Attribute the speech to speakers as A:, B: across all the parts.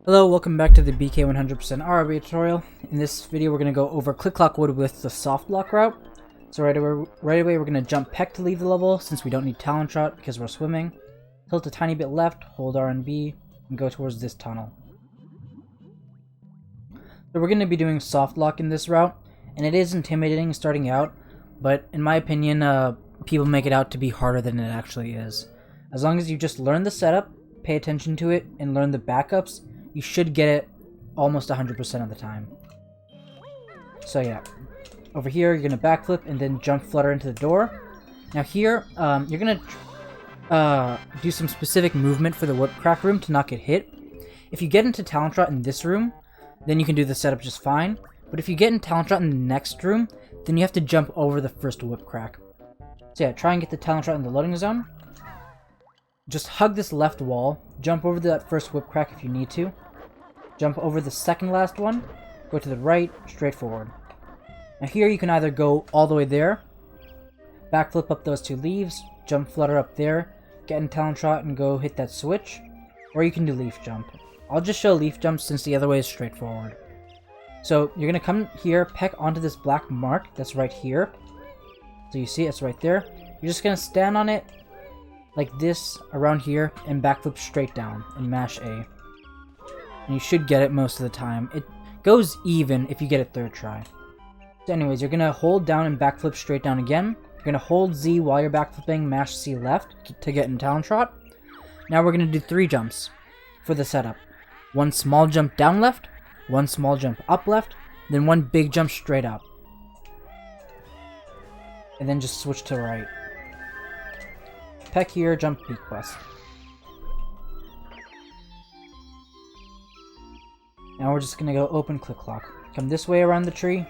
A: Hello, welcome back to the BK 100% RRBA tutorial. In this video, we're going to go over Click Clock Wood with the Softlock route. So right away, we're going to jump peck to leave the level, since we don't need Talent Shot because we're swimming. Tilt a tiny bit left, hold R and B, and go towards this tunnel. So we're going to be doing Softlock in this route, and it is intimidating starting out, but in my opinion, people make it out to be harder than it actually is. As long as you just learn the setup, pay attention to it, and learn the backups, you should get it almost 100% of the time. So yeah, over here you're going to backflip and then jump flutter into the door. Now here, you're going to do some specific movement for the whip crack room to not get hit. If you get into Talent Shot in this room, then you can do the setup just fine. But if you get in Talent Shot in the next room, then you have to jump over the first whip crack. So yeah, try and get the Talent Shot in the loading zone. Just hug this left wall, jump over that first whip crack if you need to, jump over the second last one, go to the right, straight forward. Now here you can either go all the way there, backflip up those two leaves, jump flutter up there, get in Talent Shot and go hit that switch, or you can do leaf jump. I'll just show leaf jump since the other way is straightforward. So you're going to come here, peck onto this black mark that's right here. So you see it's right there. You're just going to stand on it like this around here and backflip straight down and mash A. And you should get it most of the time. It goes even if you get it third try. So anyways, you're going to hold down and backflip straight down again. You're going to hold Z while you're backflipping, mash C left to get in Talent Shot. Now we're going to do 3 jumps for the setup. 1 small jump down left, 1 small jump up left, then 1 big jump straight up. And then just switch to right. Peck here, jump beak bust. Now we're just going to go open Click Clock. Come this way around the tree,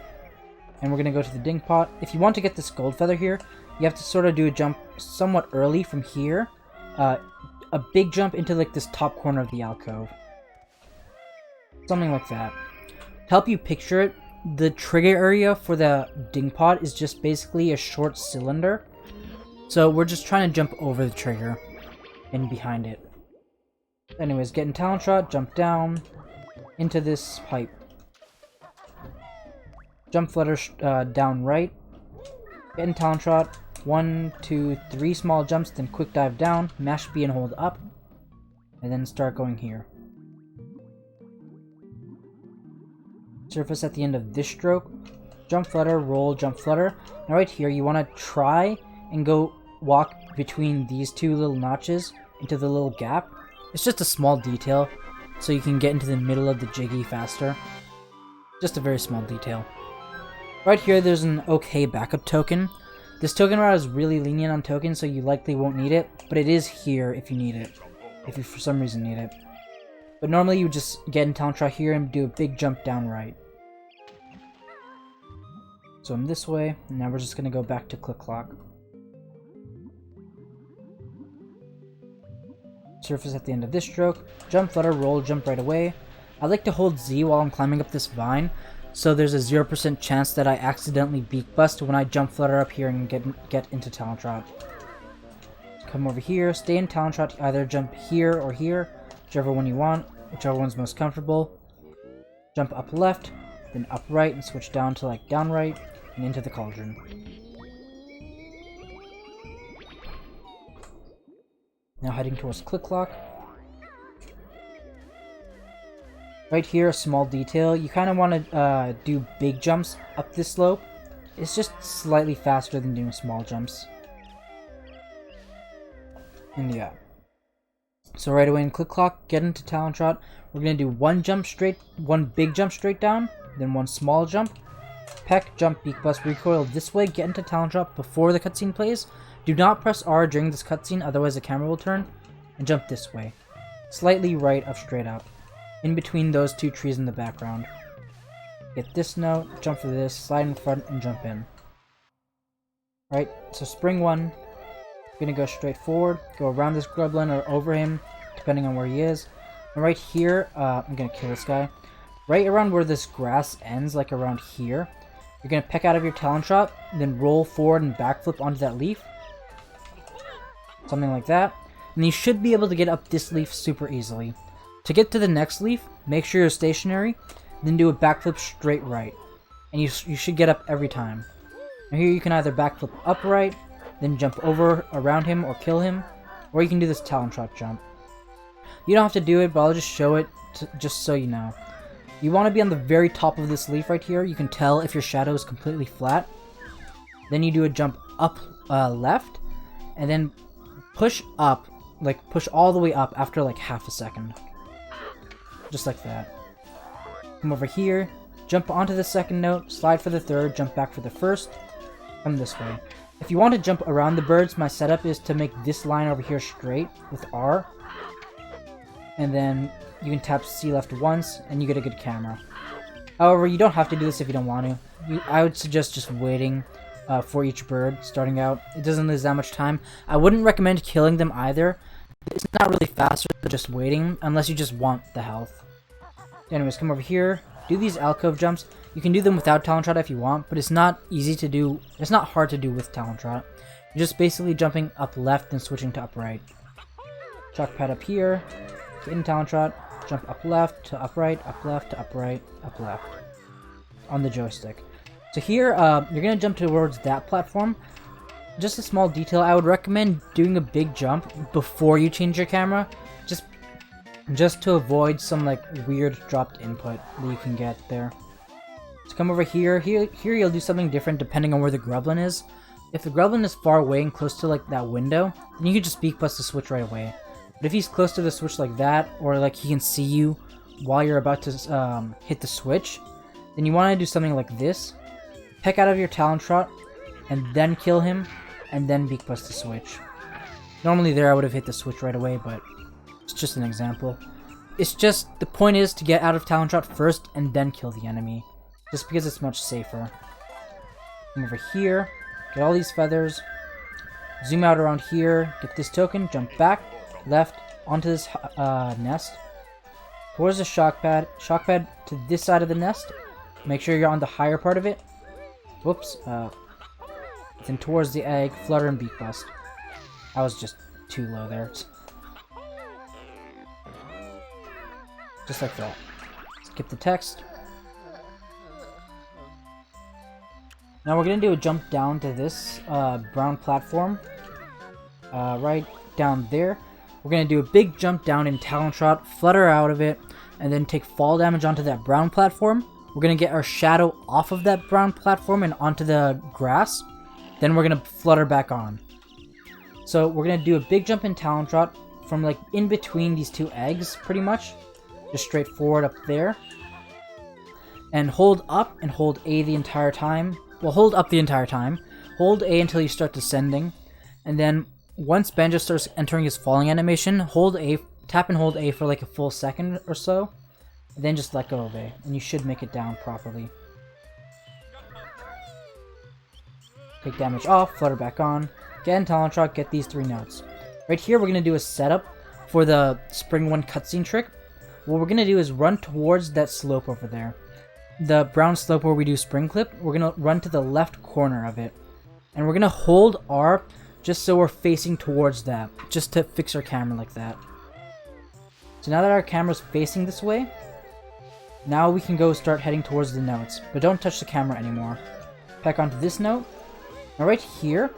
A: and we're going to go to the Dingpot. If you want to get this gold feather here, you have to sort of do a jump somewhat early from here. A big jump into like this top corner of the alcove. Something like that. To help you picture it, the trigger area for the Dingpot is just basically a short cylinder. So we're just trying to jump over the trigger and behind it. Anyways, get in Talent Shot, jump down into this pipe. Jump flutter down right. Get in Talent Shot, 1, 2, 3 small jumps, then quick dive down, mash B and hold up, and then start going here. Surface at the end of this stroke, jump flutter, roll, jump flutter. Now right here, you want to try and go walk between these 2 little notches into the little gap. It's just a small detail, so you can get into the middle of the jiggy faster. Just a very small detail. Right here, there's an okay backup token. This token route is really lenient on tokens, so you likely won't need it, but it is here if you need it. If you for some reason need it. But normally you just get in Talent Shot here and do a big jump down right. So I'm this way, and now we're just going to go back to Click Clock. Surface at the end of this stroke, jump, flutter, roll, jump right away. I like to hold Z while I'm climbing up this vine, so there's a 0% chance that I accidentally beak bust when I jump flutter up here and get into Talent Shot. Come over here, stay in Talent Shot, either jump here or here, whichever one you want, whichever one's most comfortable. Jump up left, then up right, and switch down to like down right, and into the cauldron. Now heading towards Click Clock. Right here, a small detail. You kind of want to do big jumps up this slope. It's just slightly faster than doing small jumps. And yeah. So right away in Click Clock, get into Talent Shot. We're going to do 1 big jump straight down, then 1 small jump. Peck, jump, beak bust, recoil this way, get into Talent Shot before the cutscene plays. Do not press R during this cutscene, otherwise the camera will turn. And jump this way. Slightly right of straight up. In between those 2 trees in the background. Get this note, jump for this, slide in front, and jump in. Right, so spring 1. Gonna go straight forward, go around this grublin or over him, depending on where he is. And right here, I'm gonna kill this guy. Right around where this grass ends, like around here, you're gonna peck out of your Talent Shot, then roll forward and backflip onto that leaf. Something like that. And you should be able to get up this leaf super easily. To get to the next leaf, make sure you're stationary, then do a backflip straight right. And you should get up every time. Now here you can either backflip upright, then jump over around him or kill him, or you can do this talon trot jump. You don't have to do it, but I'll just show it just so you know. You want to be on the very top of this leaf right here. You can tell if your shadow is completely flat. Then you do a jump up left, and then push up, like push all the way up after like half a second. Just like that. Come over here, jump onto the second note, slide for the third, jump back for the first, come this way. If you want to jump around the birds, my setup is to make this line over here straight with R. And then you can tap C left once, and you get a good camera. However, you don't have to do this if you don't want to. I would suggest just waiting for each bird starting out. It doesn't lose that much time. I wouldn't recommend killing them either. It's not really faster than just waiting, unless you just want the health. Anyways, come over here, do these alcove jumps. You can do them without talon trot if you want, but it's not easy to do. It's not hard to do with talon trot. You're just basically jumping up left and switching to upright. Chalk pad up here, get in talon trot, jump up left to upright, up left to upright, up left on the joystick. So here, you're gonna jump towards that platform. Just a small detail, I would recommend doing a big jump before you change your camera, just to avoid some like weird dropped input that you can get there. So come over here. Here you'll do something different depending on where the Grublin is. If the Grublin is far away and close to like that window, then you can just beak bust the switch right away. But if he's close to the switch like that, or like he can see you while you're about to hit the switch, then you want to do something like this. Peck out of your talon trot, and then kill him, and then beak bust the switch. Normally there I would have hit the switch right away, but it's just an example. It's just, the point is to get out of talon trot first, and then kill the enemy. Just because it's much safer. Come over here, get all these feathers, zoom out around here, get this token, jump back, left, onto this nest, towards the shock pad to this side of the nest, make sure you're on the higher part of it, whoops, then towards the egg, flutter and beak bust. I was just too low there. Just like that. Skip the text. Now we're going to do a jump down to this brown platform. Right down there. We're going to do a big jump down in talon trot, flutter out of it, and then take fall damage onto that brown platform. We're going to get our shadow off of that brown platform and onto the grass. Then we're going to flutter back on. So we're going to do a big jump in talon trot from like in between these two eggs, pretty much. Just straight forward up there. And hold up and hold A the entire time. Well, hold up the entire time. Hold A until you start descending. And then once Banjo starts entering his falling animation, hold A, tap and hold A for like a full second or so. And then just let go of A. And you should make it down properly. Take damage off, flutter back on. Get in talon trot, get these 3 notes. Right here, we're going to do a setup for the Spring 1 cutscene trick. What we're going to do is run towards that slope over there. The brown slope where we do spring clip, we're going to run to the left corner of it. And we're going to hold R just so we're facing towards that. Just to fix our camera like that. So now that our camera's facing this way, now we can go start heading towards the notes. But don't touch the camera anymore. Peck onto this note. Now right here,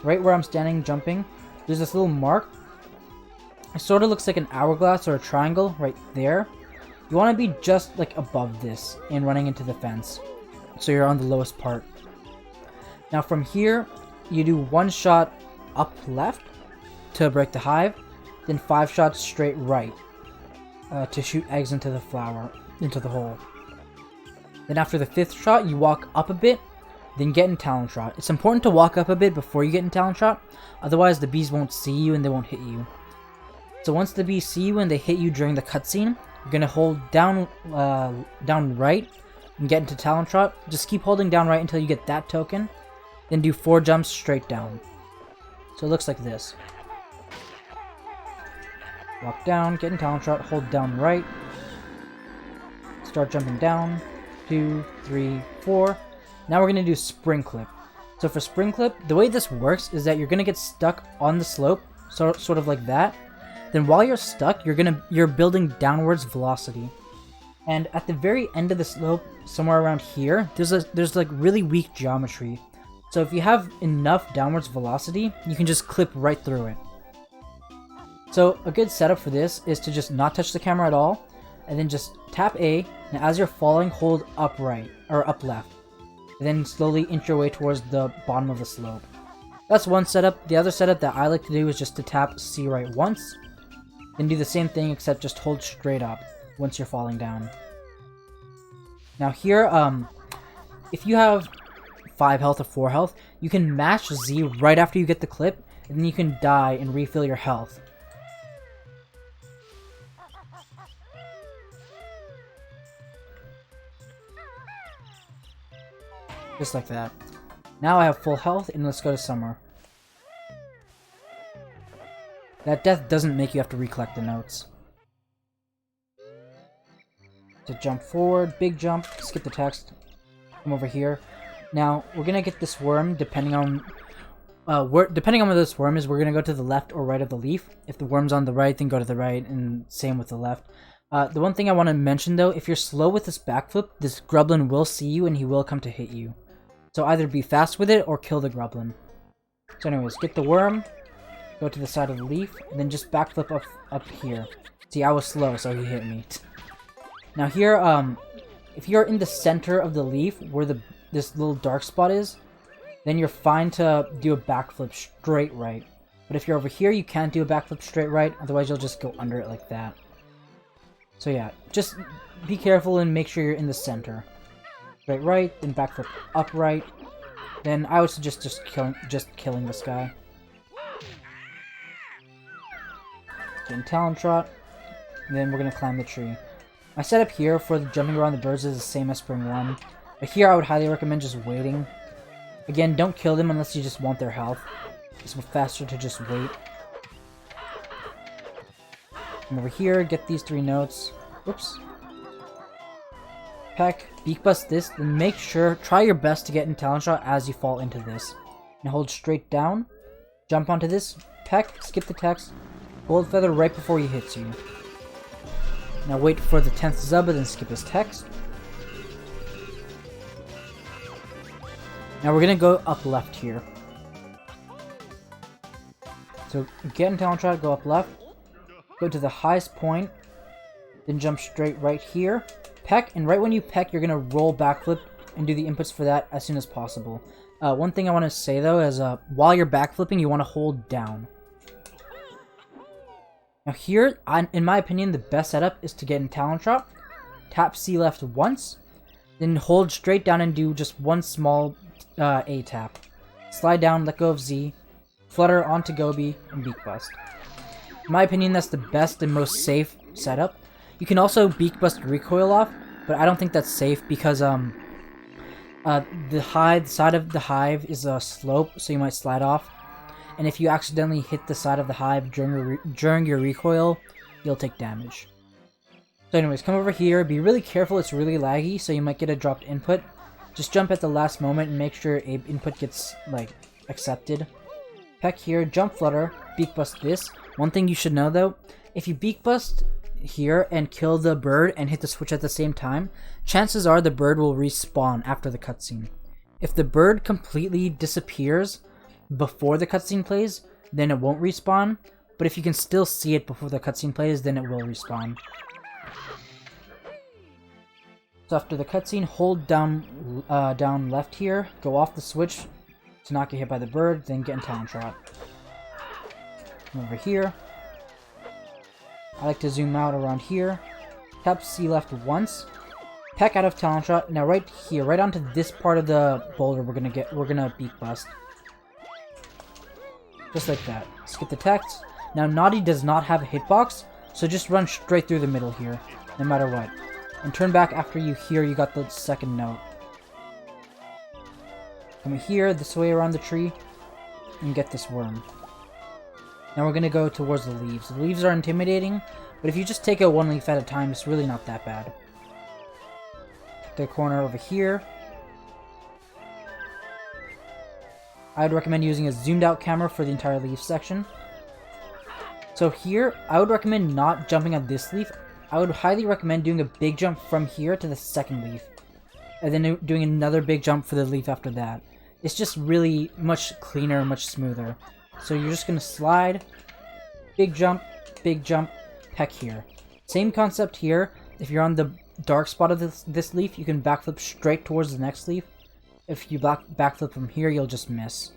A: right where I'm standing jumping, there's this little mark. It sort of looks like an hourglass or a triangle right there. You want to be just like above this and running into the fence. So you're on the lowest part. Now from here, you do 1 shot up left to break the hive, then 5 shots straight right to shoot eggs into the flower, into the hole. Then after the 5th shot, you walk up a bit, then get in talon trot. It's important to walk up a bit before you get in talon trot, otherwise the bees won't see you and they won't hit you. So once the bees see you and they hit you during the cutscene, you're going to hold down right and get into talon trot. Just keep holding down right until you get that token, then do 4 jumps straight down. So it looks like this. Walk down, get in talon trot, hold down right, start jumping down, 2, 3, 4. Now we're going to do spring clip. So for spring clip, the way this works is that you're going to get stuck on the slope, sort of like that. then while you're stuck, you're building downwards velocity. And at the very end of the slope, somewhere around here, there's like really weak geometry. So if you have enough downwards velocity, you can just clip right through it. So a good setup for this is to just not touch the camera at all, and then just tap A, and as you're falling, hold up right, or up left. And then slowly inch your way towards the bottom of the slope. That's one setup. The other setup that I like to do is just to tap C right once, then do the same thing except just hold straight up once you're falling down. Now here, if you have 5 health or 4 health, you can mash Z right after you get the clip, and then you can die and refill your health. Just like that. Now I have full health, and let's go to summer. That death doesn't make you have to recollect the notes. To jump forward, big jump, skip the text, come over here. Now, we're gonna get this worm depending on where this worm is, we're gonna go to the left or right of the leaf. If the worm's on the right, then go to the right, and same with the left. The one thing I want to mention though, if you're slow with this backflip, this grublin will see you and he will come to hit you. So either be fast with it or kill the grublin. So anyways, get the worm, go to the side of the leaf, and then just backflip up here. See, I was slow, so he hit me. Now here, if you're in the center of the leaf, where this little dark spot is, then you're fine to do a backflip straight right. But if you're over here, you can't do a backflip straight right, otherwise you'll just go under it like that. So yeah, just be careful and make sure you're in the center. Straight right, then backflip upright. Then I would suggest just killing this guy. Getting Talon Trot, and then we're gonna climb the tree. My setup here for the jumping around the birds is the same as Spring 1, but here I would highly recommend just waiting. Again, don't kill them unless you just want their health. It's faster to just wait. Come over here, get these 3 notes. Oops. Peck, beak bust this, then make sure, try your best to get in Talon Shot as you fall into this. Now hold straight down, jump onto this, peck, skip the text, gold feather right before he hits you. Now wait for the 10th Zubba, then skip his text. Now we're gonna go up left here. So get in Talon Shot, go up left, go to the highest point, then jump straight right here, peck, and right when you peck, you're gonna roll backflip and do the inputs for that as soon as possible. One thing I want to say though is while you're backflipping, you want to hold down. Now here, in my opinion, the best setup is to get in Talon Shot, tap C left once, then hold straight down and do just one small A tap. Slide down, let go of Z, flutter onto Gobi, and beak bust. In my opinion, that's the best and most safe setup. You can also beak bust recoil off, but I don't think that's safe because the side of the hive is a slope, so you might slide off. And if you accidentally hit the side of the hive during your recoil, you'll take damage. So anyways, come over here, be really careful, it's really laggy, so you might get a dropped input. Just jump at the last moment and make sure a input gets, like, accepted. Peck here, jump flutter, beak bust this. One thing you should know though, if you beak bust here and kill the bird and hit the switch at the same time, chances are the bird will respawn after the cutscene. If the bird completely disappears before the cutscene plays, then it won't respawn, but if you can still see it before the cutscene plays, then it will respawn. So after the cutscene, hold down down left here, go off the switch to not get hit by the bird, then get in Talon Trot. Over here. I like to zoom out around here. Tap C left once. Peck out of Talon Shot. Now right here, right onto this part of the boulder we're gonna beak bust. Just like that. Skip the text. Now Naughty does not have a hitbox, so just run straight through the middle here, no matter what. And turn back after you hear you got the second note. Come here, this way around the tree, and get this worm. Now we're gonna go towards the leaves. The leaves are intimidating, but if you just take it one leaf at a time, it's really not that bad. The corner over here. I would recommend using a zoomed out camera for the entire leaf section. So here, I would recommend not jumping on this leaf. I would highly recommend doing a big jump from here to the second leaf. And then doing another big jump for the leaf after that. It's just really much cleaner, much smoother. So you're just going to slide, big jump, peck here. Same concept here. If you're on the dark spot of this leaf, you can backflip straight towards the next leaf. If you backflip from here, you'll just miss.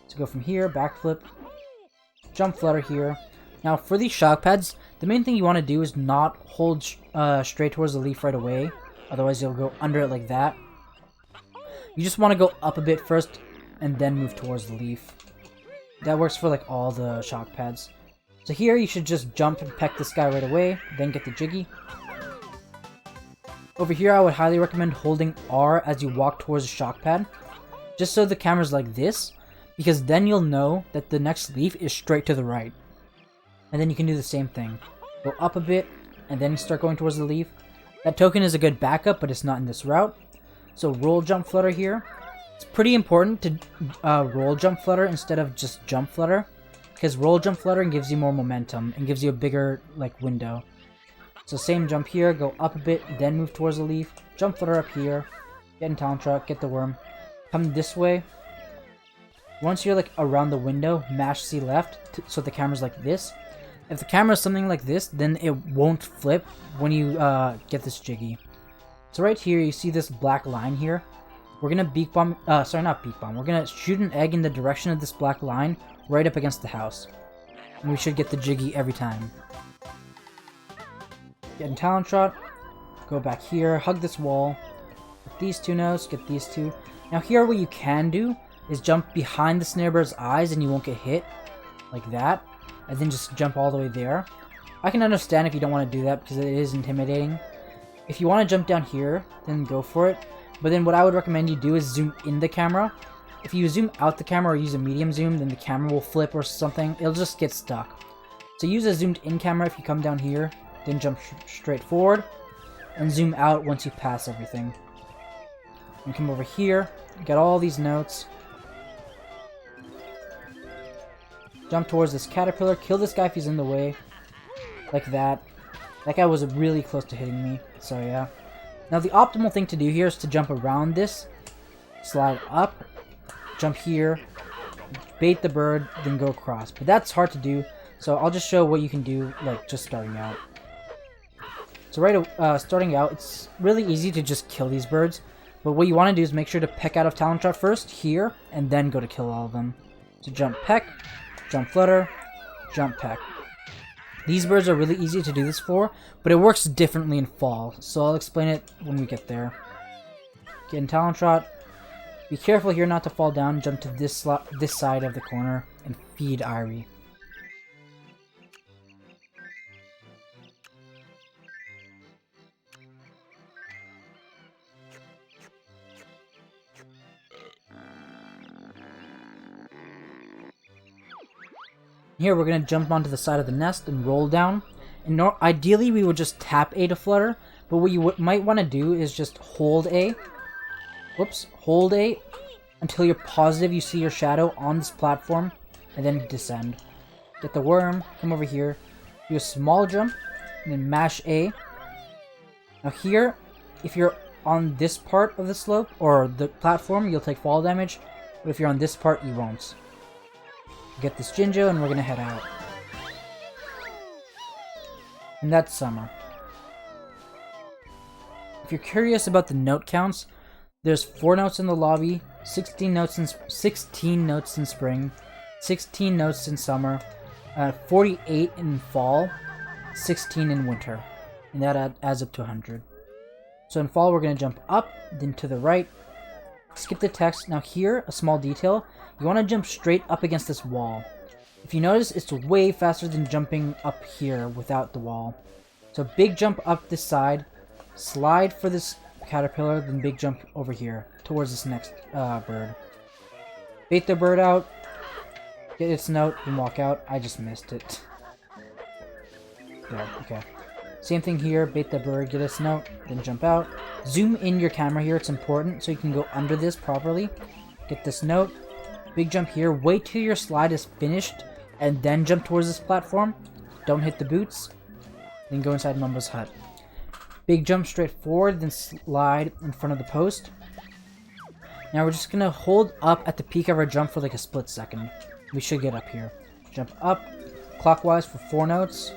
A: So go from here, backflip, jump flutter here. Now for these shock pads, the main thing you want to do is not hold straight towards the leaf right away. Otherwise you'll go under it like that. You just want to go up a bit first and then move towards the leaf. That works for like all the shock pads. So here you should just jump and peck this guy right away, then get the jiggy. Over here I would highly recommend holding R as you walk towards the shock pad. Just so the camera's like this, because then you'll know that the next leaf is straight to the right. And then you can do the same thing. Go up a bit, and then start going towards the leaf. That token is a good backup, but it's not in this route. So roll jump flutter here. It's pretty important to roll jump flutter instead of just jump flutter, because roll jump flutter gives you more momentum and gives you a bigger like window. So same jump here, go up a bit, then move towards the leaf. Jump flutter up here, get in talent shot, get the worm. Come this way. Once you're like around the window, mash C left so the camera's like this. If the camera is something like this, then it won't flip when you get this jiggy. So right here, you see this black line here. We're gonna beak bomb, sorry, not beak bomb. We're gonna shoot an egg in the direction of this black line, right up against the house. And we should get the jiggy every time. Get in talent shot, go back here, hug this wall, get these two notes, get these two. Now here what you can do is jump behind the snare bird's eyes and you won't get hit, like that. And then just jump all the way there. I can understand if you don't want to do that because it is intimidating. If you want to jump down here, then go for it. But then what I would recommend you do is zoom in the camera. If you zoom out the camera or use a medium zoom, then the camera will flip or something. It'll just get stuck. So use a zoomed in camera if you come down here, then jump straight forward, and zoom out once you pass everything. And come over here, get all these notes. Jump towards this caterpillar, kill this guy if he's in the way. Like that. That guy was really close to hitting me, so yeah. Now the optimal thing to do here is to jump around this, slide up, jump here, bait the bird, then go across. But that's hard to do, so I'll just show what you can do, like, just starting out. So starting out, it's really easy to just kill these birds, but what you want to do is make sure to peck out of talent shot first, here, and then go to kill all of them. So jump peck, jump flutter, jump peck. These birds are really easy to do this for, but it works differently in fall, so I'll explain it when we get there. Get in talent shot. Be careful here not to fall down, jump to this side of the corner, and feed Irie. Here we're going to jump onto the side of the nest and roll down. And ideally we would just tap A to flutter, but what you might want to do is just hold A. Whoops, hold A until you're positive you see your shadow on this platform, and then descend. Get the worm, come over here, do a small jump, and then mash A. Now here, if you're on this part of the slope, or the platform, you'll take fall damage, but if you're on this part, you won't. Get this Jinjo, and we're gonna head out. And that's summer. If you're curious about the note counts, there's 4 notes in the lobby, 16 notes in spring, 16 notes in summer, 48 in fall, 16 in winter, and that adds up to 100. So in fall, we're gonna jump up, then to the right, skip the text. Now here, a small detail. You want to jump straight up against this wall. If you notice, it's way faster than jumping up here without the wall. So big jump up this side, slide for this caterpillar, then big jump over here towards this next bird. Bait the bird out, get its note, and walk out. I just missed it. There, okay. Same thing here, bait the bird, get its note, then jump out. Zoom in your camera here, it's important, so you can go under this properly. Get this note. Big jump here, wait till your slide is finished, and then jump towards this platform. don't hit the boots, then go inside Mumbo's hut. Big jump straight forward, then slide in front of the post. Now we're just gonna hold up at the peak of our jump for like a split second. We should get up here. Jump up clockwise for 4 notes.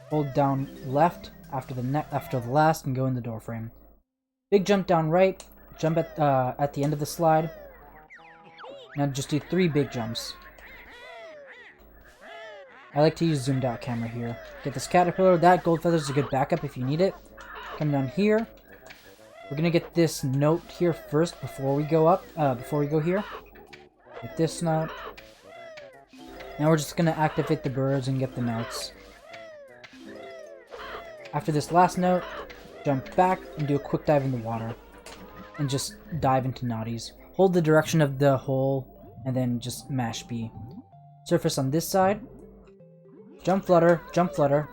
A: Hold down left after the last and go in the door frame. Big jump down right. Jump at the end of the slide. Now just do 3 big jumps. I like to use zoomed out camera here. Get this caterpillar. That gold feather is a good backup if you need it. Come down here. We're gonna get this note here first before we go up. Before we go here. Get this note. Now we're just gonna activate the birds and get the notes. After this last note, jump back and do a quick dive in the water. And just dive into naughties. Hold the direction of the hole and then just mash B. Surface on this side. Jump flutter, jump flutter.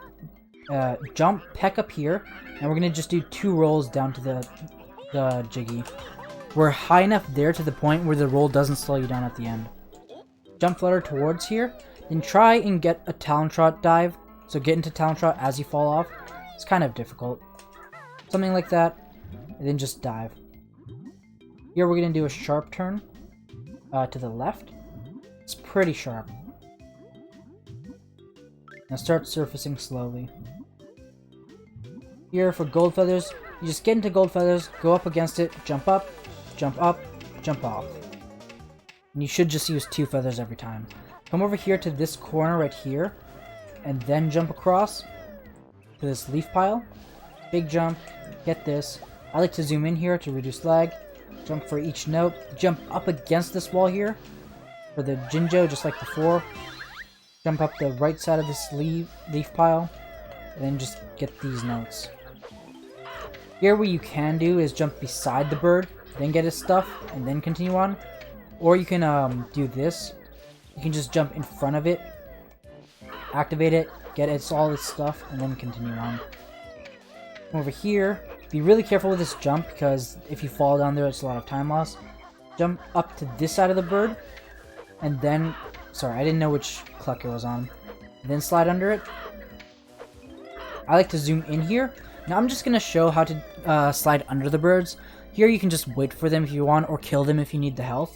A: Jump peck up here. And we're gonna just do 2 rolls down to the jiggy. We're high enough there to the point where the roll doesn't slow you down at the end. Jump flutter towards here. Then try and get a talon trot dive. So get into talon trot as you fall off. It's kind of difficult. Something like that. And then just dive. Here we're going to do a sharp turn to the left. It's pretty sharp. Now start surfacing slowly. Here for gold feathers, you just get into gold feathers, go up against it, jump up, jump off. And you should just use 2 feathers every time. Come over here to this corner right here, and then jump across to this leaf pile. Big jump, get this. I like to zoom in here to reduce lag. Jump for each note. Jump up against this wall here for the Jinjo, just like before. Jump up the right side of this leaf pile, and then just get these notes. Here what you can do is jump beside the bird, then get his stuff, and then continue on. Or you can do this. You can just jump in front of it, activate it, get all its stuff, and then continue on. Over here, be really careful with this jump, because if you fall down there, it's a lot of time loss. Jump up to this side of the bird, and then... Sorry, I didn't know which cluck it was on. And then slide under it. I like to zoom in here. Now I'm just going to show how to slide under the birds. Here you can just wait for them if you want, or kill them if you need the health.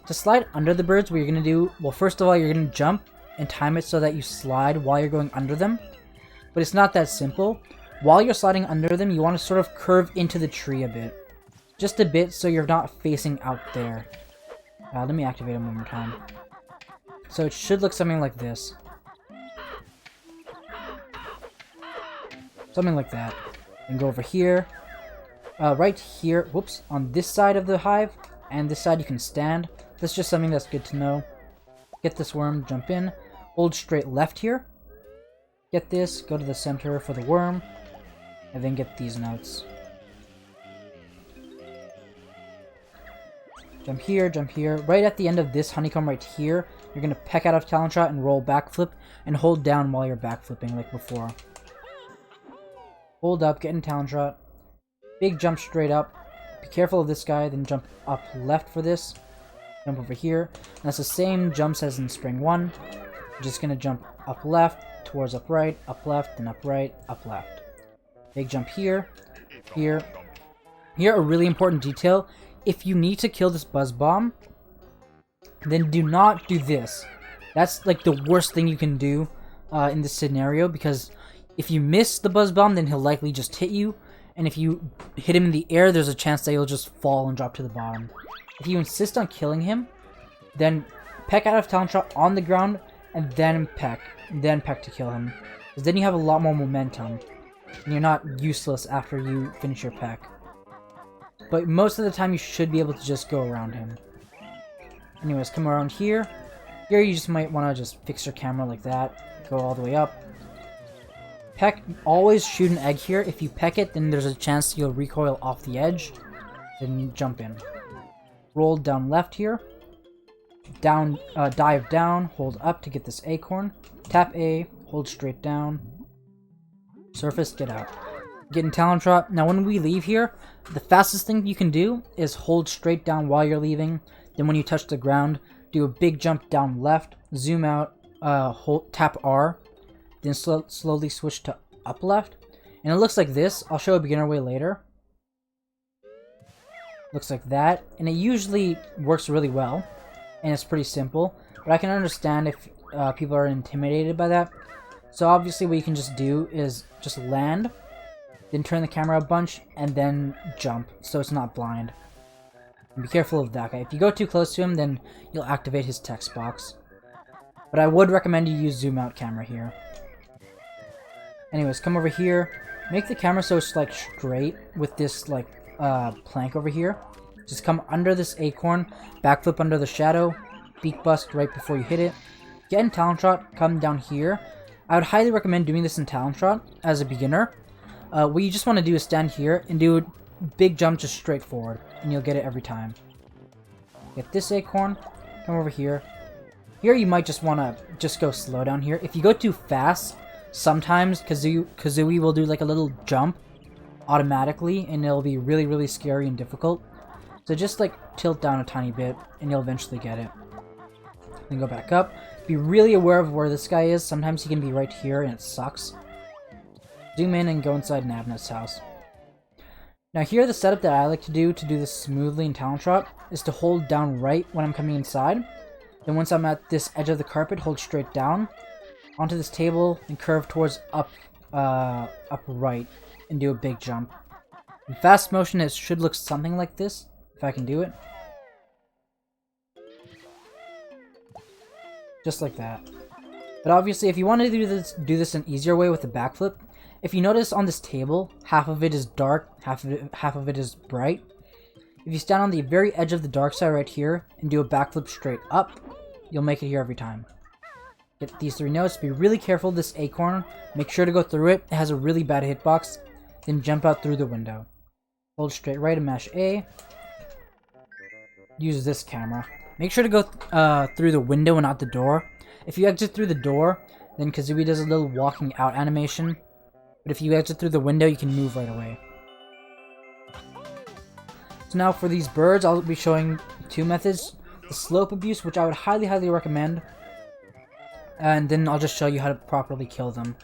A: To slide under the birds, what you're going to do... Well, first of all, you're going to jump and time it so that you slide while you're going under them. But it's not that simple. While you're sliding under them, you want to sort of curve into the tree a bit. Just a bit so you're not facing out there. Let me activate them one more time. So it should look something like this. Something like that. And go over here. Right here, whoops, on this side of the hive, and this side you can stand. That's just something that's good to know. Get this worm, jump in, hold straight left here. Get this, go to the center for the worm, and then get these notes. Jump here, right at the end of this honeycomb right here, you're going to peck out of talon trot and roll backflip, and hold down while you're backflipping like before. Hold up, get in talon trot, big jump straight up, be careful of this guy, then jump up left for this, jump over here, and that's the same jumps as in Spring 1, you're just going to jump up left, towards up right, up left, then up right, up left. Big jump here, here. Here, a really important detail. If you need to kill this buzz bomb, then do not do this. That's like the worst thing you can do in this scenario, because if you miss the buzz bomb, then he'll likely just hit you, and if you hit him in the air, there's a chance that he'll just fall and drop to the bottom. If you insist on killing him, then peck out of talon trot on the ground, and then peck to kill him, because then you have a lot more momentum, and you're not useless after you finish your peck. But most of the time you should be able to just go around him. Anyways, come around here. Here you just might want to just fix your camera like that. Go all the way up. Peck, always shoot an egg here. If you peck it, then there's a chance you'll recoil off the edge. Then jump in. Roll down left here. Down, dive down, hold up to get this acorn. Tap A, hold straight down. Surface, get out. Get in talon trot. Now when we leave here, the fastest thing you can do is hold straight down while you're leaving. Then when you touch the ground, do a big jump down left, zoom out, tap R, then slowly switch to up left. And it looks like this. I'll show a beginner way later. Looks like that. And it usually works really well. And it's pretty simple. But I can understand if people are intimidated by that. So obviously what you can just do is just land, then turn the camera a bunch, and then jump, so it's not blind. And be careful of that guy. If you go too close to him, then you'll activate his text box. But I would recommend you use zoom out camera here. Anyways, come over here. Make the camera so it's like straight with this like plank over here. Just come under this acorn, backflip under the shadow, beak bust right before you hit it. Get in talent shot, come down here. I would highly recommend doing this in talent shot as a beginner. What you just want to do is stand here and do a big jump just straight forward, and you'll get it every time. Get this acorn, come over here. Here you might just want to just go slow down here. If you go too fast, sometimes Kazooie will do like a little jump automatically, and it'll be really, really scary and difficult. So just like tilt down a tiny bit, and you'll eventually get it. Then go back up. Be really aware of where this guy is. Sometimes he can be right here, and it sucks. Zoom in and go inside Navna's house. Now here, the setup that I like to do this smoothly in talent shot is to hold down right when I'm coming inside. Then once I'm at this edge of the carpet, hold straight down onto this table and curve towards up right and do a big jump. In fast motion, it should look something like this, if I can do it. Just like that. But obviously, if you want to do this an easier way with the backflip, if you notice on this table, half of it is dark, half of it is bright. If you stand on the very edge of the dark side right here and do a backflip straight up, you'll make it here every time. Get these 3 notes. Be really careful of this acorn. Make sure to go through it. It has a really bad hitbox. Then jump out through the window. Hold straight right and mash A. Use this camera. Make sure to go through the window and not the door. If you exit through the door, then Kazooie does a little walking out animation. But if you exit through the window, you can move right away. So now for these birds, I'll be showing 2 methods. The slope abuse, which I would highly, highly recommend. And then I'll just show you how to properly kill them.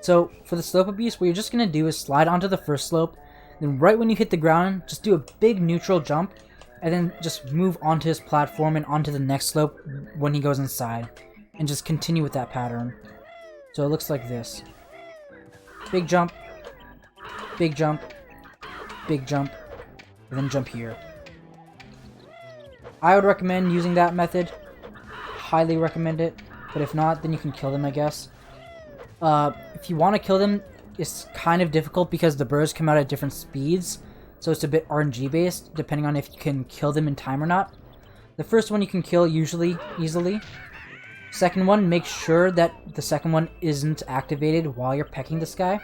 A: So for the slope abuse, what you're just going to do is slide onto the first slope. Then right when you hit the ground, just do a big neutral jump. And then just move onto his platform and onto the next slope when he goes inside. And just continue with that pattern. So it looks like this. Big jump, big jump, big jump, and then jump here. I would recommend using that method. Highly recommend it. But if not, then you can kill them, I guess. If you want to kill them, it's kind of difficult because the birds come out at different speeds. So it's a bit RNG based, depending on if you can kill them in time or not. The first one you can kill usually easily. Second one, make sure that the second one isn't activated while you're pecking this guy.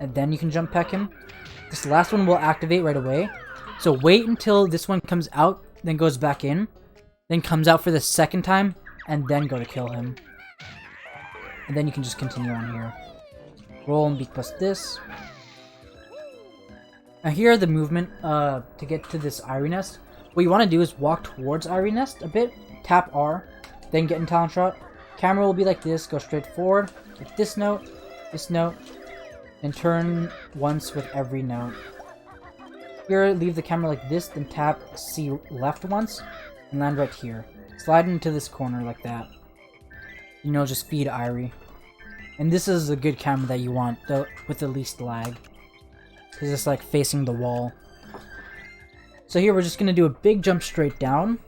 A: And then you can jump peck him. This last one will activate right away. So wait until this one comes out, then goes back in. Then comes out for the second time, and then go to kill him. And then you can just continue on here. Roll and beak bust this. Now here the movement to get to this Irie Nest. What you want to do is walk towards Irie Nest a bit, tap R, then get in talent shot. Camera will be like this, go straight forward, get this note, and turn once with every note. Here, leave the camera like this, then tap C left once, and land right here. Slide into this corner like that. And you'll just feed Irie. And this is a good camera that you want, with the least lag. Because it's like facing the wall. So here we're just going to do a big jump straight down.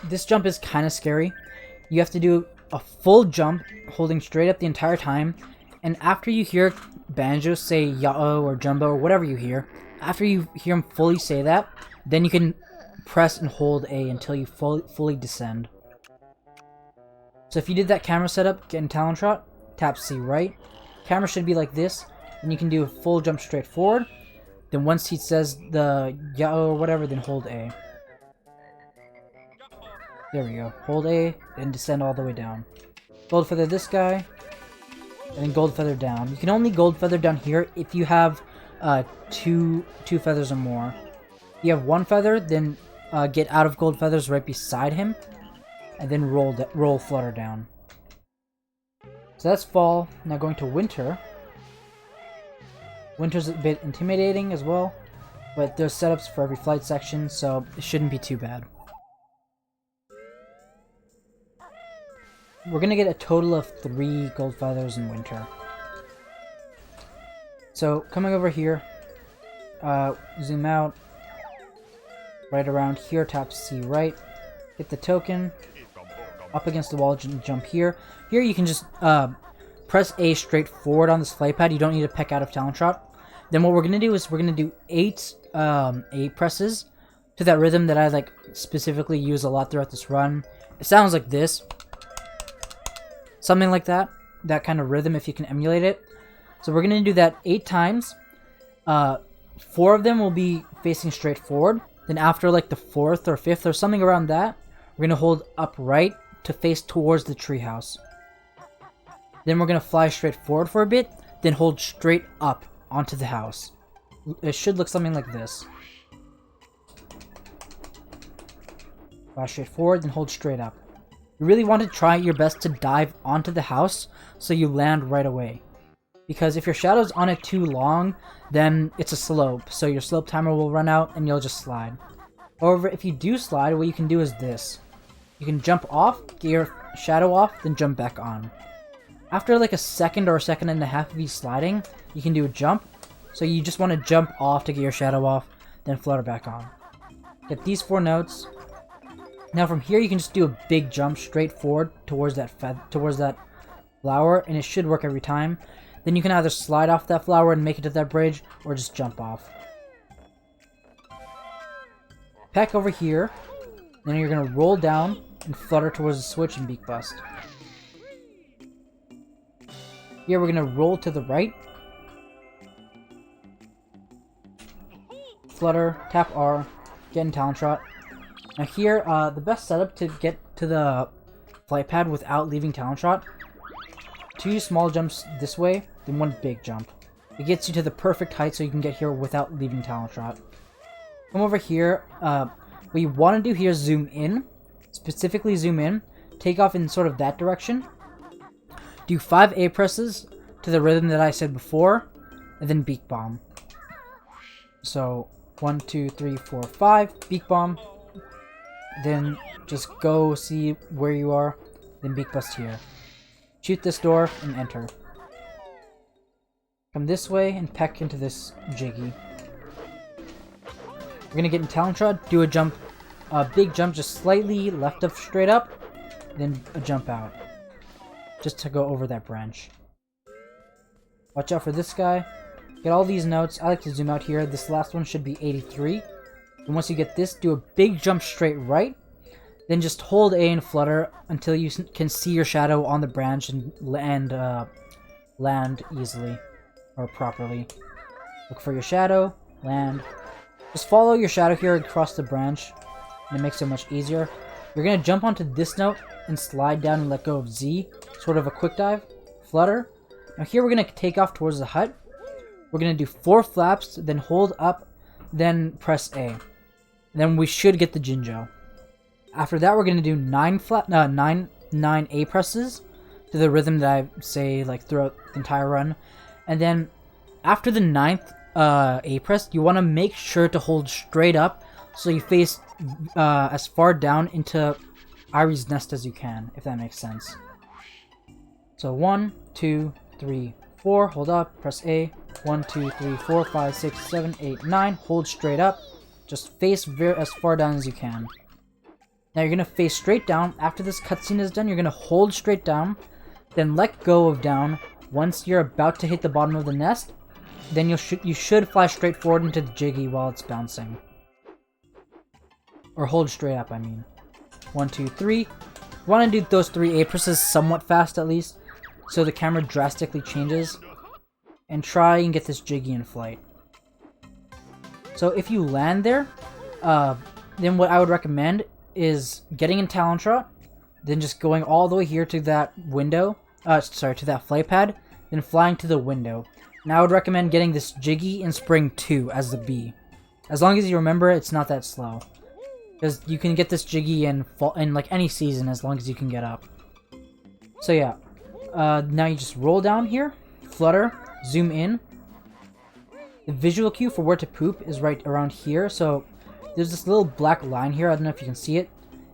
A: This jump is kind of scary. You have to do a full jump, holding straight up the entire time. And after you hear Banjo say Ya'o or Jumbo or whatever you hear, after you hear him fully say that, then you can press and hold A until you fully descend. So if you did that camera setup, get in talent shot, tap C right. Camera should be like this, and you can do a full jump straight forward. Then once he says the Ya'o or whatever, then hold A. There we go. Hold A, then descend all the way down. Gold feather this guy, and then gold feather down. You can only gold feather down here if you have two feathers or more. If you have 1 feather, then get out of gold feathers right beside him, and then roll flutter down. So that's fall. Now going to winter. Winter's a bit intimidating as well, but there's setups for every flight section, so it shouldn't be too bad. We're gonna get a total of 3 gold feathers in winter. So coming over here, zoom out, right around here, tap C right, get the token, up against the wall, jump here. Here you can just press A straight forward on this flight pad. You don't need to peck out of talent shot. Then what we're gonna do is we're gonna do 8 A presses to that rhythm that I like specifically use a lot throughout this run. It sounds like this, something like that. That kind of rhythm if you can emulate it. So we're gonna do that 8 times. 4 of them will be facing straight forward. Then after like the 4th or 5th or something around that, we're gonna hold upright to face towards the treehouse. Then we're gonna fly straight forward for a bit, then hold straight up onto the house. It should look something like this. Fly straight forward, then hold straight up. You really want to try your best to dive onto the house so you land right away. Because if your shadow's on it too long, then it's a slope, so your slope timer will run out and you'll just slide. However, if you do slide, what you can do is this. You can jump off, get your shadow off, then jump back on. After like a second or a second and a half of you sliding, you can do a jump. So you just want to jump off to get your shadow off, then flutter back on. Get these 4 notes. Now from here you can just do a big jump straight forward towards that flower, and it should work every time. Then you can either slide off that flower and make it to that bridge, or just jump off. Peck over here, then you're going to roll down and flutter towards the switch and beak bust. Here we're going to roll to the right, flutter, tap R, get in talent shot. Now here, the best setup to get to the flight pad without leaving talent shot, 2 small jumps this way, then 1 big jump. It gets you to the perfect height so you can get here without leaving talent shot. Come over here, what you want to do here is zoom in, specifically zoom in, take off in sort of that direction, do 5 A presses to the rhythm that I said before, and then beak bomb. So 1, 2, 3, 4, 5, beak bomb, then just go see where you are, then beak bust here. Shoot this door and enter. Come this way and peck into this jiggy. We're gonna get in talent shot, do a jump, a big jump just slightly left of straight up, then a jump out. Just to go over that branch. Watch out for this guy. Get all these notes. I like to zoom out here. This last one should be 83. And once you get this, do a big jump straight right. Then just hold A and flutter until you can see your shadow on the branch and land easily. Or properly. Look for your shadow, land. Just follow your shadow here across the branch, and it makes it much easier. You're going to jump onto this note and slide down and let go of Z, sort of a quick dive, flutter. Now here we're going to take off towards the hut. We're going to do 4 flaps, then hold up, then press A. And then we should get the Jinjo. After that we're going to do 9 A presses to the rhythm that I say like throughout the entire run. And then after the 9th A press, you want to make sure to hold straight up so you face as far down into Irie's nest as you can, if that makes sense. So 1, 2, 3, 4, hold up, press A. 1, 2, 3, 4, 5, 6, 7, 8, 9, hold straight up. Just face as far down as you can. Now you're going to face straight down. After this cutscene is done, you're going to hold straight down, then let go of down. Once you're about to hit the bottom of the nest, then you should fly straight forward into the jiggy while it's bouncing. Or hold straight up, I mean. 1, 2, 3. You want to do those 3 A presses somewhat fast at least, so the camera drastically changes. And try and get this jiggy in flight. So if you land there, then what I would recommend is getting in talent shot, then just going all the way here to that window, to that flight pad, then flying to the window. And I would recommend getting this jiggy in Spring 2 as the B. As long as you remember, it's not that slow. Because you can get this jiggy in like any season as long as you can get up. So yeah, Now you just roll down here, flutter, zoom in. The visual cue for where to poop is right around here, so there's this little black line here, I don't know if you can see it.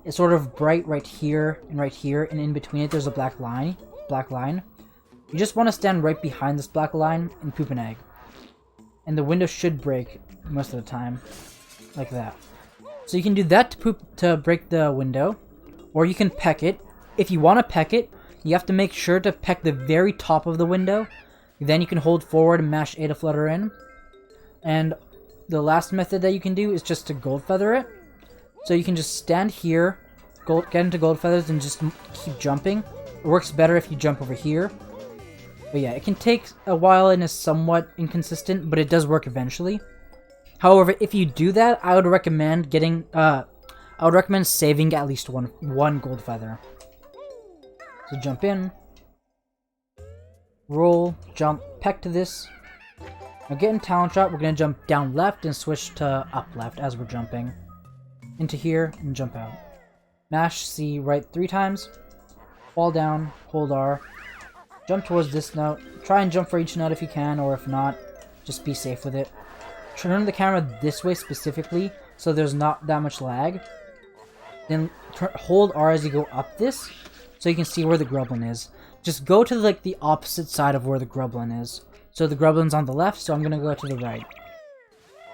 A: It's sort of bright right here, and in between it there's a black line. You just want to stand right behind this black line and poop an egg. And the window should break most of the time, like that. So you can do that to break the window, or you can peck it. If you want to peck it, you have to make sure to peck the very top of the window. Then you can hold forward and mash A to flutter in. And the last method that you can do is just to gold feather it. So you can just stand here, get into gold feathers, and just keep jumping. It works better if you jump over here. But yeah, it can take a while and is somewhat inconsistent, but it does work eventually. However, if you do that, I would recommend saving at least one gold feather. So jump in, roll, jump, peck to this. Now get in talent shot, we're going to jump down left and switch to up left as we're jumping. Into here and jump out. Mash C right 3 times, fall down, hold R, jump towards this note, try and jump for each note if you can, or if not, just be safe with it. Turn the camera this way specifically, so there's not that much lag. Then hold R as you go up this, so you can see where the grublin is. Just go to like the opposite side of where the grublin is. So the grublin's on the left, so I'm gonna go to the right.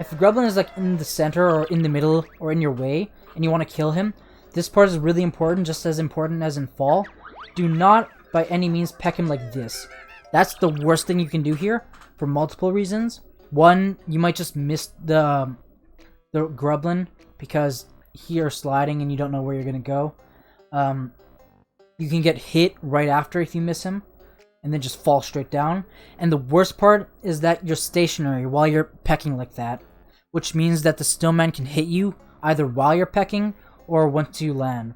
A: If the grublin is like in the center or in the middle or in your way, and you want to kill him, this part is really important, just as important as in fall. Do not by any means peck him like this. That's the worst thing you can do here for multiple reasons. One, you might just miss the grublin because you're sliding and you don't know where you're gonna go. You can get hit right after if you miss him, and then just fall straight down. And the worst part is that you're stationary while you're pecking like that, which means that the snowman can hit you either while you're pecking or once you land.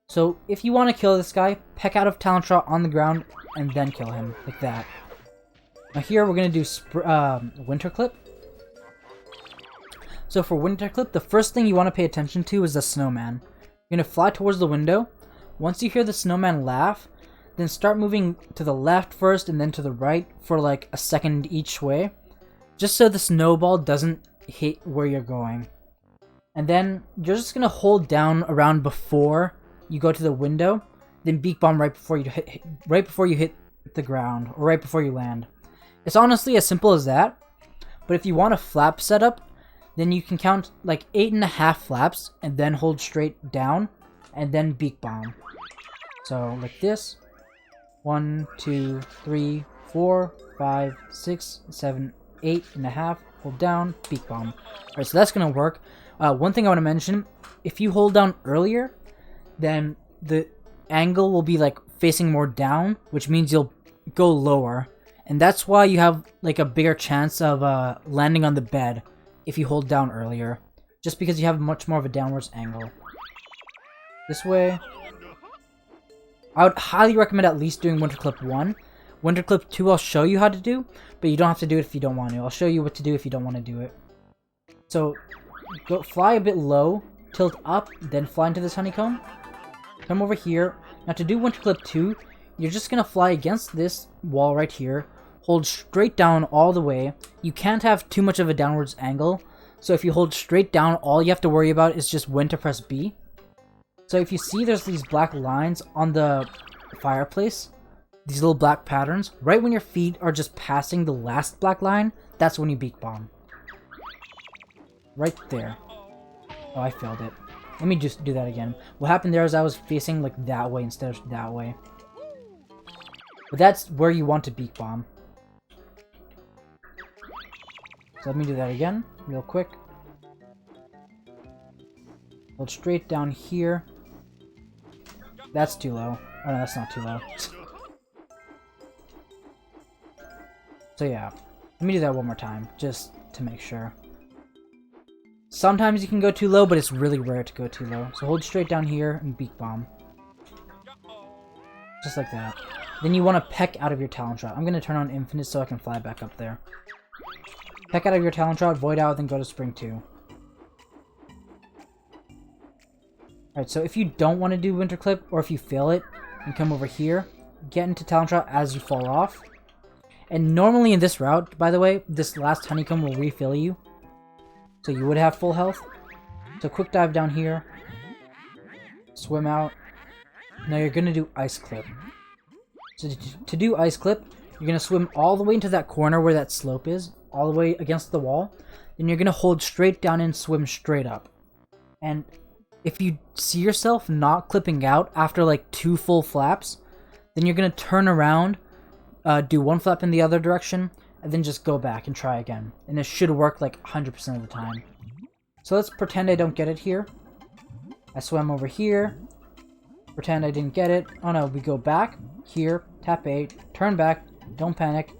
A: So if you want to kill this guy, peck out of talent shot on the ground and then kill him like that. Now here we're going to do winter clip. So for winter clip, the first thing you want to pay attention to is the snowman. You're going to fly towards the window. Once you hear the snowman laugh, then start moving to the left first and then to the right for like a second each way, just so the snowball doesn't hit where you're going. And then you're just going to hold down around before you go to the window, then beak bomb right before you hit the ground, or right before you land. It's honestly as simple as that, but if you want a flap setup, then you can count like 8.5 flaps and then hold straight down and then beak bomb. So like this. 1, 2, 3, 4, 5, 6, 7, 8.5. Hold down, beak bomb. Alright, so that's gonna work. One thing I want to mention, if you hold down earlier, then the angle will be like facing more down, which means you'll go lower. And that's why you have like a bigger chance of landing on the bed if you hold down earlier. Just because you have much more of a downwards angle. This way. I would highly recommend at least doing Winter Clip 1. Winter Clip 2 I'll show you how to do, but you don't have to do it if you don't want to. I'll show you what to do if you don't want to do it. So, go fly a bit low, tilt up, then fly into this honeycomb. Come over here. Now to do Winter Clip 2, you're just going to fly against this wall right here. Hold straight down all the way. You can't have too much of a downwards angle. So if you hold straight down, all you have to worry about is just when to press B. So if you see there's these black lines on the fireplace, these little black patterns, right when your feet are just passing the last black line, that's when you beak bomb. Right there. Oh, I failed it. Let me just do that again. What happened there is I was facing like that way instead of that way. But that's where you want to beak bomb. So let me do that again, real quick. Hold straight down here. That's too low. Oh no, that's not too low. So yeah, let me do that one more time, just to make sure. Sometimes you can go too low, but it's really rare to go too low. So hold straight down here and beak bomb. Just like that. Then you want to peck out of your talent shot. I'm going to turn on infinite so I can fly back up there. Peck out of your talent shot, void out, then go to spring 2. Alright, so if you don't want to do winter clip, or if you fail it, and come over here, get into talent shot as you fall off. And normally in this route, by the way, this last honeycomb will refill you. So you would have full health. So quick dive down here. Swim out. Now you're going to do ice clip. So to do ice clip, you're going to swim all the way into that corner where that slope is, all the way against the wall. Then you're going to hold straight down and swim straight up. And if you see yourself not clipping out after like 2 full flaps, then you're going to turn around, do 1 flap in the other direction, and then just go back and try again. And it should work like 100% of the time. So let's pretend I don't get it here. I swam over here. Pretend I didn't get it. Oh no, we go back. Here, tap A, turn back, don't panic,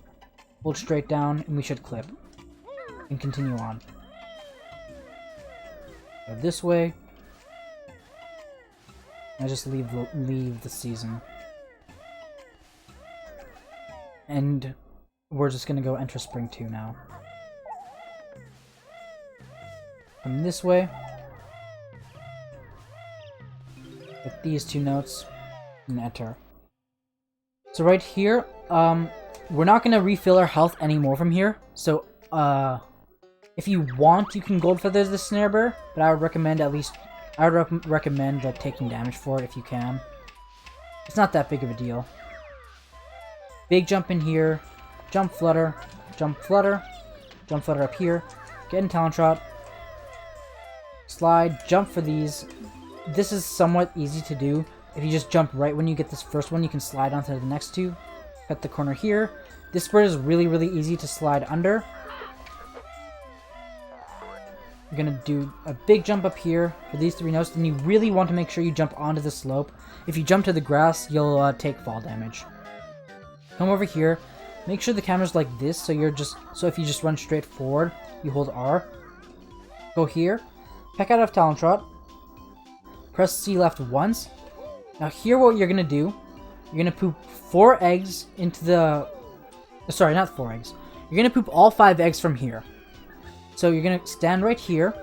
A: hold straight down, and we should clip. And continue on. Go this way. I just leave the season. And we're just gonna go enter Spring 2 now. Come this way. With these 2 notes, and enter. So right here, we're not gonna refill our health anymore from here. So, if you want, you can gold feather the snare bear, but I would recommend recommend taking damage for it if you can. It's not that big of a deal. Big jump in here, jump flutter, jump flutter, jump flutter up here, get in talent shot, slide, jump for these. This is somewhat easy to do. If you just jump right when you get this first one, you can slide onto the next 2. Cut the corner here. This bird is really, really easy to slide under. You're gonna do a big jump up here for these 3 notes, and you really want to make sure you jump onto the slope. If you jump to the grass, you'll take fall damage. Come over here. Make sure the camera's like this, so if you just run straight forward, you hold R. Go here. Peck out of talent shot. Press C left once. Now here what you're gonna do, you're gonna poop 4 eggs into the... Sorry, not 4 eggs. You're gonna poop all 5 eggs from here. So you're gonna stand right here,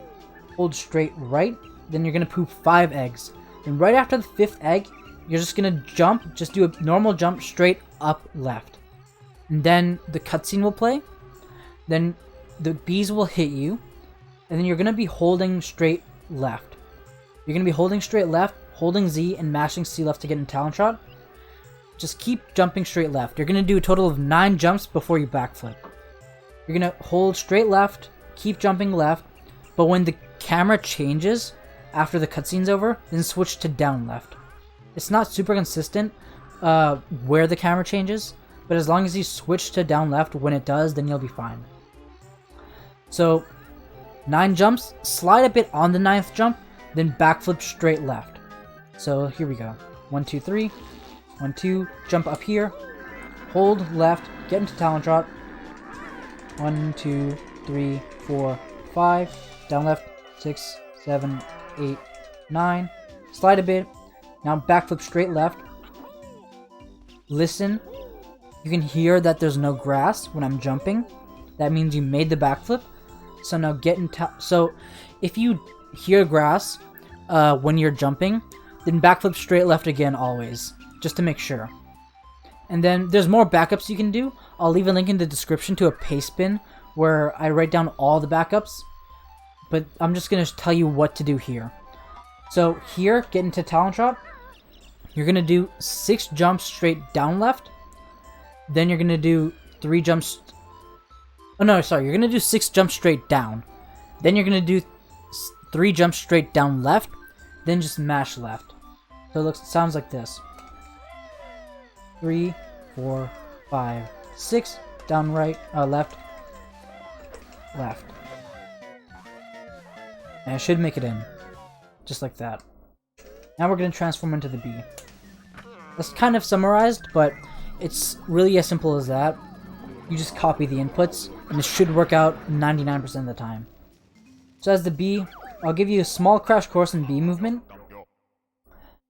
A: hold straight right, then you're gonna poop 5 eggs. And right after the 5th egg, you're just gonna jump, just do a normal jump straight up left. And then the cutscene will play, then the bees will hit you, and then you're gonna be holding straight left. You're gonna be holding straight left, holding Z, and mashing C left to get in talent shot. Just keep jumping straight left. You're gonna do a total of 9 jumps before you backflip. You're gonna hold straight left, keep jumping left, but when the camera changes after the cutscene's over, then switch to down left. It's not super consistent where the camera changes, but as long as you switch to down left when it does, then you'll be fine. So 9 jumps, slide a bit on the 9th jump, then backflip straight left. So here we go. 1, 2, 3. 1, 2. Jump up here. Hold left. Get into talent shot. 1, 2, 3, 4, 5. Down left. 6, 7, 8, 9. Slide a bit. Now backflip straight left. Listen. You can hear that there's no grass when I'm jumping. That means you made the backflip. So now get in so if you hear grass when you're jumping, then backflip straight left again always, just to make sure. And then there's more backups you can do. I'll leave a link in the description to a paste bin where I write down all the backups, but I'm just going to tell you what to do here. So here, get into talent shot. You're going to do 6 jumps straight down left. Then you're going to do 3 jumps... Oh no, sorry, you're going to do 6 jumps straight down. Then you're going to do 3 jumps straight down left. Then just mash left. So it sounds like this. 3, 4, 5, 6, down right, left, left. And I should make it in. Just like that. Now we're going to transform into the bee. That's kind of summarized, but it's really as simple as that. You just copy the inputs, and it should work out 99% of the time. So as the bee, I'll give you a small crash course in bee movement.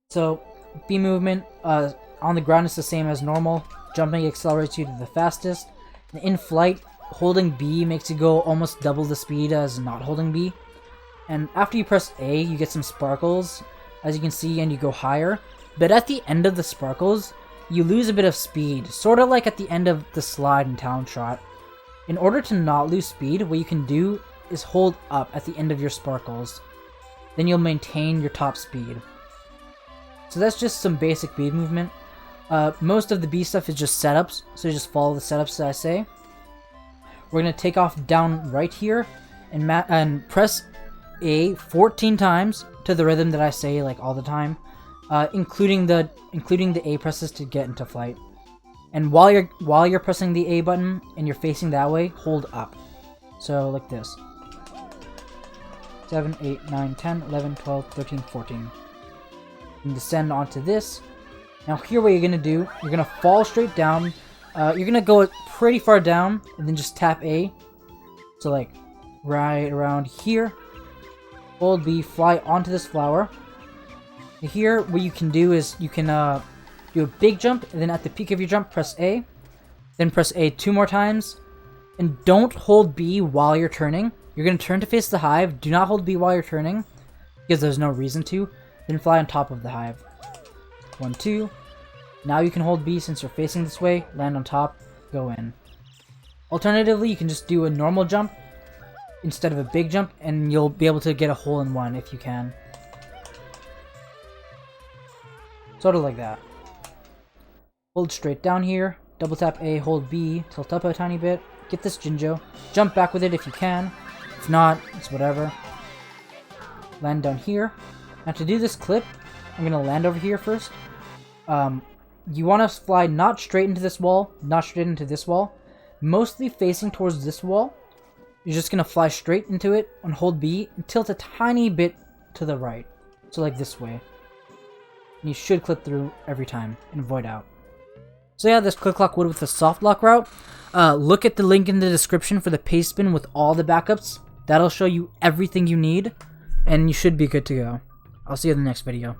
A: So, bee movement, on the ground is the same as normal. Jumping accelerates you to the fastest. And in flight, holding B makes you go almost double the speed as not holding B. And after you press A, you get some sparkles, as you can see, and you go higher. But at the end of the sparkles, you lose a bit of speed, sort of like at the end of the slide in Talon Shot. In order to not lose speed, what you can do is hold up at the end of your sparkles. Then you'll maintain your top speed. So that's just some basic bead movement. Most of the B stuff is just setups, so just follow the setups that I say. We're going to take off down right here and press A 14 times to the rhythm that I say like all the time, including the A presses to get into flight. And while you're pressing the A button and you're facing that way, hold up. So like this. 7, 8, 9, 10, 11, 12, 13, 14. And descend onto this. Now here what you're going to do, you're going to fall straight down. You're going to go pretty far down and then just tap A. So like right around here. Hold B, fly onto this flower. Here what you can do is you can do a big jump, and then at the peak of your jump, press A. Then press A 2 more times. And don't hold B while you're turning. You're going to turn to face the hive. Do not hold B while you're turning, because there's no reason to. Then fly on top of the hive. 1, 2. Now you can hold B since you're facing this way. Land on top. Go in. Alternatively, you can just do a normal jump instead of a big jump, and you'll be able to get a hole in one if you can. Sort of like that. Hold straight down here, double tap A, hold B, tilt up a tiny bit, get this Jinjo, jump back with it if you can, if not, it's whatever. Land down here. Now to do this clip, I'm going to land over here first. You want to fly not straight into this wall, not straight into this wall, mostly facing towards this wall. You're just going to fly straight into it and hold B and tilt a tiny bit to the right, so like this way. And you should clip through every time and avoid out. So yeah, this Click Clock would with the Softlock route. Look at the link in the description for the paste spin with all the backups. That'll show you everything you need, and you should be good to go. I'll see you in the next video.